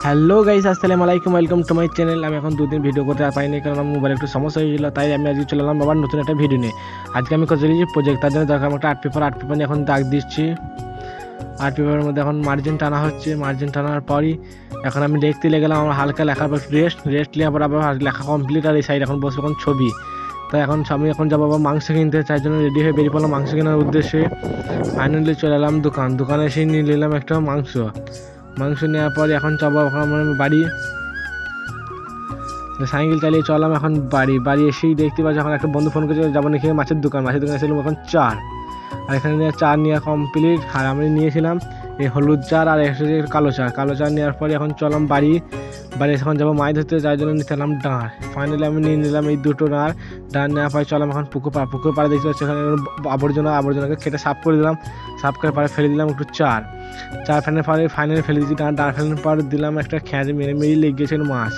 Hello guys, আসসালামু আলাইকুম, welcome to my channel. আমি এখন দুদিন ভিডিও করতে পারিনি কারণ আমার মোবাইলে একটু সমস্যা হয়েছিল, তাই আমি আজকে চলে এলাম আবার নতুন একটা ভিডিও নিয়ে। আজকে আমি করতে চলেছি প্রজেক্ট, তার জন্য দরকার একটা আর্ট পেপার নিয়ে এখন দাগ দিচ্ছি। আর্ট পেপারের মধ্যে এখন মার্জিন টানা হচ্ছে। মার্জিন টানার পরই এখন আমি দেখতে লেগে গেলাম। আমার হালকা লেখার পর রেস্ট নিয়ে আবার লেখা কমপ্লিট, আর এই সাইড এখন বসবো এখন ছবি। তাই আমি এখন যাবো আবার মাংস কিনতে, তাই জন্য রেডি হয়ে বেরিয়ে পড়লাম মাংস কেনার উদ্দেশ্যে। ফাইনালি চলে এলাম দোকানে এসে নিয়ে নিলাম একটা মাংস নেওয়ার পরে এখন যাবো আমার বাড়ি। সাইকেল চালিয়ে চললাম এখন বাড়ি এসেই দেখতে পাচ্ছি এখন একটা বন্ধু ফোন করেছে, যাবো নাকি মাছের দোকানে এসেছিলাম এখন চার। আর এখানে নিয়ে চার নেওয়া কমপ্লিট। আর আমি নিয়েছিলাম এই হলুদ চার আর এসেছে কালো চার নেওয়ার পরে এখন চললাম বাড়ি এখন যাবো মাছ ধরতে, যার জন্য নিতে এলাম ডাঁড়। ফাইনালি আমি নিয়ে নিলাম এই দুটো ডাঁড় নেওয়ার পরে চললাম এখন পুকুর পাড়ে দেখতে পাচ্ছি এখানে আবর্জনাকে কেটে সাফ করে দিলাম। সাফ করে পরে ফেলে দিলাম একটু চার ফেলার পরে ফাইনালি ফেলে দিচ্ছি ডাঁড় ফেলার পর দিলাম একটা খেঁচে মেরে লেগে গেছিল মাছ।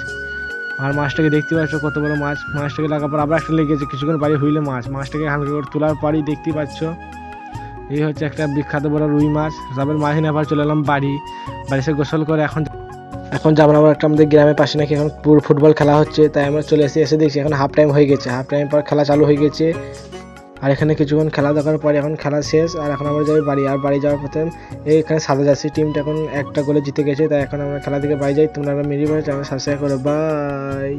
আর মাছটাকে দেখতে পাচ্ছ কত বড় মাছটাকে লাগার পর আবার একটা লেগেছে, কিছুক্ষণ বাড়ি হইলে মাছটাকে হালকা করে তোলার পরই দেখতে পাচ্ছ এই হচ্ছে একটা বিখ্যাত বড় রুই মাছ। তারপর মাছ নিয়ে আবার চলে এলাম বাড়ি এসে গোসল করে এখন যাবো আবার একটা আমাদের গ্রামের পাশে নাকি এখন পুরো ফুটবল খেলা হচ্ছে, তাই আমরা চলে এসে দেখছি এখন হাফ টাইম হয়ে গেছে। হাফ টাইম পর খেলা চালু হয়ে গেছে। আর এখানে কিছুক্ষণ খেলা দেখার পরে এখন খেলা শেষ। আর এখন আমরা যাই বাড়ি। আর বাড়ি যাওয়ার পথে এখানে সাদা জার্সি টিমটা এখন একটা গোলে জিতে গেছে, তাই এখন আমরা খেলা থেকে বাড়ি যাই। তোমরা মেরি বাড়ি চ্যানেল সাবস্ক্রাইব করো। বাই।